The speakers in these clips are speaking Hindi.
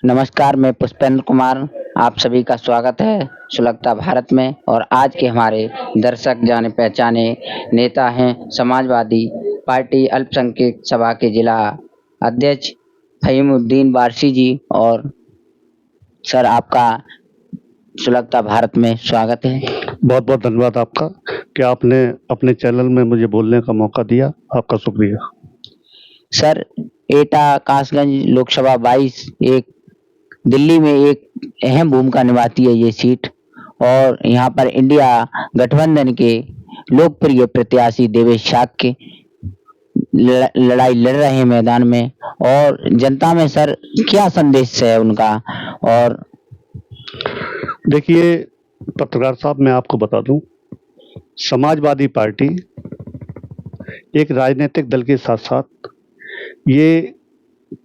नमस्कार, मैं पुष्पेंद्र कुमार। आप सभी का स्वागत है सुलगता भारत में। और आज के हमारे दर्शक जाने पहचाने नेता हैं समाजवादी पार्टी अल्पसंख्यक सभा के जिला अध्यक्ष फहीमुद्दीन वारसी जी। और सर, आपका सुलगता भारत में स्वागत है। बहुत बहुत धन्यवाद आपका कि आपने अपने चैनल में मुझे बोलने का मौका दिया। आपका शुक्रिया। सर, एटा कासगंज लोकसभा 22 एक दिल्ली में एक अहम भूमिका निभाती है ये सीट। और यहाँ पर इंडिया गठबंधन के लोकप्रिय प्रत्याशी देवेश शाक्य लड़ाई लड़ रहे हैं मैदान में। और जनता में सर क्या संदेश है उनका? और देखिए पत्रकार साहब, मैं आपको बता दूं, समाजवादी पार्टी एक राजनीतिक दल के साथ साथ ये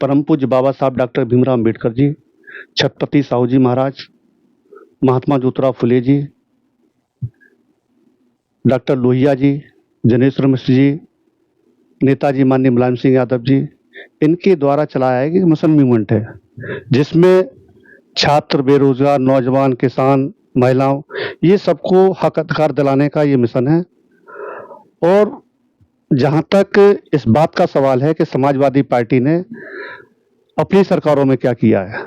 परम पूज्य बाबा साहब डॉक्टर भीमराव अम्बेडकर जी, छत्रपति साहू जी महाराज, महात्मा ज्योतिराव फुले जी, डॉक्टर लोहिया जी, जनेश्वर मिश्र जी, नेताजी माननीय मुलायम सिंह यादव जी, इनके द्वारा चलाया है कि मिशन मूवमेंट है, जिसमें छात्र, बेरोजगार, नौजवान, किसान, महिलाओं, ये सबको हक अधिकार दिलाने का ये मिशन है। और जहाँ तक इस बात का सवाल है कि समाजवादी पार्टी ने अपनी सरकारों में क्या किया है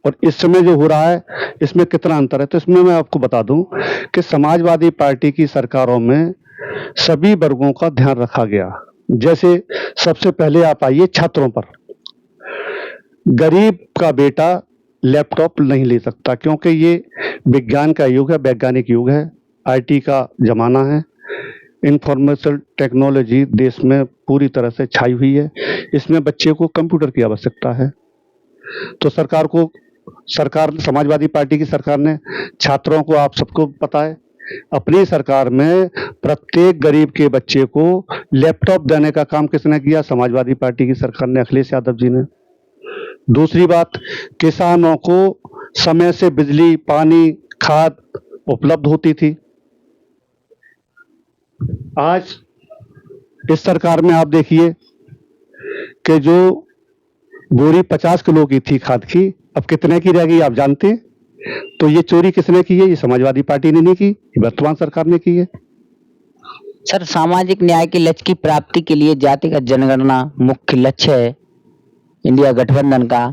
और इस समय जो हो रहा है इसमें कितना अंतर है, तो इसमें मैं आपको बता दूं कि समाजवादी पार्टी की सरकारों में सभी वर्गों का ध्यान रखा गया। जैसे सबसे पहले आप आइए छात्रों पर। गरीब का बेटा लैपटॉप नहीं ले सकता क्योंकि ये विज्ञान का युग है, वैज्ञानिक युग है, आईटी का जमाना है, इंफॉर्मेशन टेक्नोलॉजी देश में पूरी तरह से छाई हुई है। इसमें बच्चे को कंप्यूटर की आवश्यकता है। तो सरकार समाजवादी पार्टी की सरकार ने छात्रों को, आप सबको पता है, अपनी सरकार में प्रत्येक गरीब के बच्चे को लैपटॉप देने का काम किसने किया? समाजवादी पार्टी की सरकार ने, अखिलेश यादव जी ने। दूसरी बात, किसानों को समय से बिजली, पानी, खाद उपलब्ध होती थी। आज इस सरकार में आप देखिए कि जो बोरी 50 किलो की थी खाद की, अब कितने की रह गई आप जानते हैं? तो ये चोरी किसने की है? ये समाजवादी पार्टी ने नहीं की, ये वर्तमान सरकार ने की है। सर, सामाजिक न्याय के लक्ष्य की प्राप्ति के लिए जातिगत जनगणना मुख्य लक्ष्य है इंडिया गठबंधन का।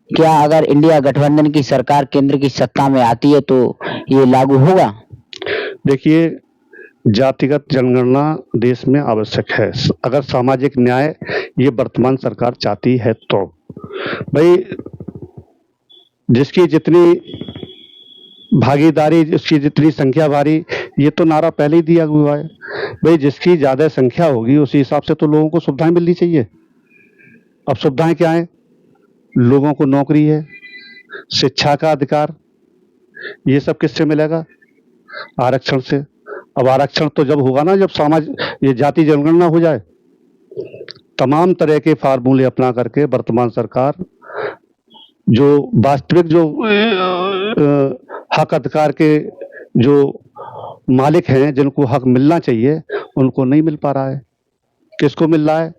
क्या अगर इंडिया गठबंधन की सरकार केंद्र की सत्ता में आती है तो ये लागू होगा? देखिए, जातिगत जनगणना देश में आवश्यक है अगर सामाजिक न्याय ये वर्तमान सरकार चाहती है तो। भाई, जिसकी जितनी भागीदारी, जिसकी जितनी संख्या भारी, ये तो नारा पहले ही दिया हुआ है। भाई, जिसकी ज्यादा संख्या होगी उसी हिसाब से तो लोगों को सुविधाएं मिलनी चाहिए। अब सुविधाएं क्या है? लोगों को नौकरी है, शिक्षा का अधिकार, ये सब किससे मिलेगा? आरक्षण से। अब आरक्षण तो जब होगा ना, जब ये जाति जनगणना हो जाए। तमाम तरह के फार्मूले अपना करके वर्तमान सरकार जो वास्तविक जो हक अधिकार के जो मालिक हैं, जिनको हक मिलना चाहिए, उनको नहीं मिल पा रहा है। किसको मिल रहा है?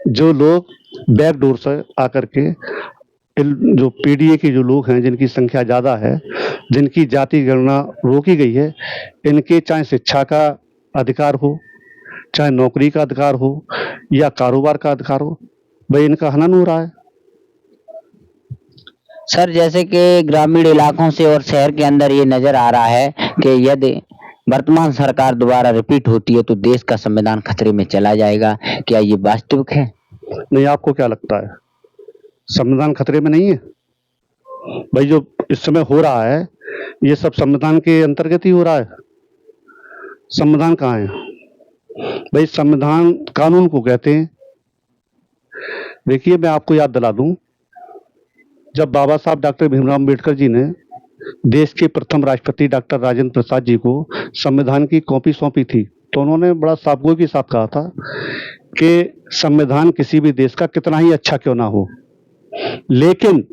जो लोग बैकडोर से आकर के, जो पीडीए के जो लोग हैं, जिनकी संख्या ज़्यादा है, जिनकी जाति गणना रोकी गई है, इनके चाहे शिक्षा का अधिकार हो, चाहे नौकरी का अधिकार हो या कारोबार का अधिकार हो, भाई इनका हनन हो रहा है। सर, जैसे कि ग्रामीण इलाकों से और शहर के अंदर ये नजर आ रहा है कि यदि वर्तमान सरकार दोबारा रिपीट होती है तो देश का संविधान खतरे में चला जाएगा। क्या ये वास्तविक है? नहीं, आपको क्या लगता है? संविधान खतरे में नहीं है। भाई, जो इस समय हो रहा है ये सब संविधान के अंतर्गत ही हो रहा है। संविधान कहाँ है? भाई, संविधान कानून को कहते हैं। देखिए, मैं आपको याद दिला दूं, जब बाबा साहब डॉक्टर भीमराव अम्बेडकर जी ने देश के प्रथम राष्ट्रपति डॉक्टर राजेंद्र प्रसाद जी को संविधान की कॉपी सौंपी थी, तो उन्होंने बड़ा साफगोई के साथ कहा था कि संविधान किसी भी देश का कितना ही अच्छा क्यों ना हो, लेकिन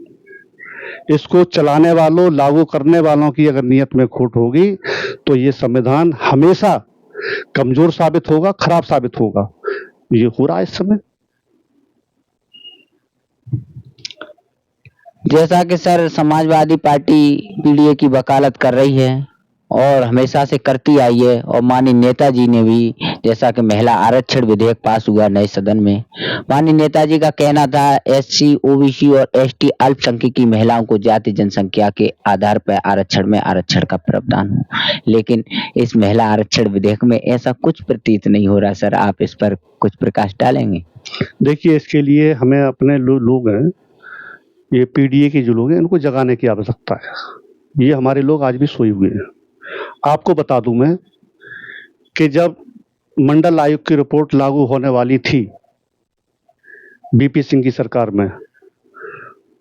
इसको चलाने वालों, लागू करने वालों की अगर नीयत में खोट होगी तो ये संविधान हमेशा कमजोर साबित होगा, खराब साबित होगा। ये हो रहा है इस समय। जैसा कि सर समाजवादी पार्टी पीडीए की वकालत कर रही है और हमेशा से करती आई है, और माननीय नेताजी ने भी, जैसा कि महिला आरक्षण विधेयक पास हुआ नए सदन में, माननीय नेताजी का कहना था एससी, ओबीसी और एसटी अल्पसंख्यक की महिलाओं को जाति जनसंख्या के आधार पर आरक्षण में आरक्षण का प्रावधान हो। लेकिन इस महिला आरक्षण विधेयक में ऐसा कुछ प्रतीत नहीं हो रहा। सर, आप इस पर कुछ प्रकाश डालेंगे? देखिए, इसके लिए हमें अपने लोग हैं, ये पीडीए के जो लोग हैं, इनको जगाने की आवश्यकता है। ये हमारे लोग आज भी सोए हुए हैं। आपको बता दूं मैं कि जब मंडल आयोग की रिपोर्ट लागू होने वाली थी बीपी सिंह की सरकार में,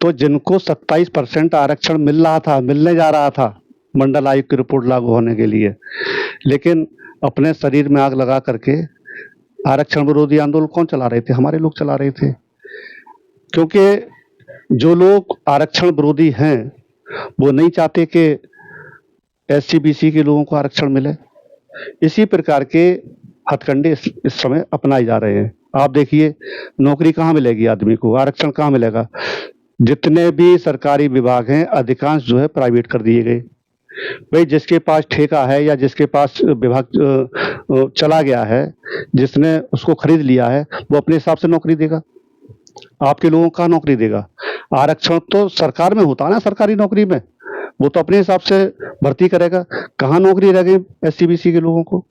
तो जिनको 27% आरक्षण मिल रहा था, मिलने जा रहा था मंडल आयोग की रिपोर्ट लागू होने के लिए, लेकिन अपने शरीर में आग लगा करके आरक्षण विरोधी आंदोलन कौन चला रहे थे? हमारे लोग चला रहे थे। क्योंकि जो लोग आरक्षण विरोधी हैं वो नहीं चाहते कि एससी बीसी के लोगों को आरक्षण मिले। इसी प्रकार के हथकंडे इस समय अपनाए जा रहे हैं। आप देखिए, नौकरी कहाँ मिलेगी आदमी को? आरक्षण कहाँ मिलेगा? जितने भी सरकारी विभाग हैं अधिकांश जो है प्राइवेट कर दिए गए। भाई, जिसके पास ठेका है या जिसके पास विभाग चला गया है, जिसने उसको खरीद लिया है, वो अपने हिसाब से नौकरी देगा। आपके लोगों का नौकरी देगा? आरक्षण तो सरकार में होता है ना, सरकारी नौकरी में वो तो अपने हिसाब से भर्ती करेगा। कहाँ नौकरी रह गई एससी बीसी के लोगों को?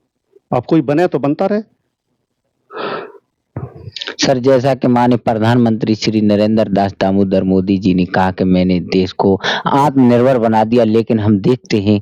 अब कोई बने तो बनता रहे। सर, जैसा कि माननीय प्रधानमंत्री श्री नरेंद्र दास दामोदर मोदी जी ने कहा कि मैंने देश को आत्मनिर्भर बना दिया, लेकिन हम देखते हैं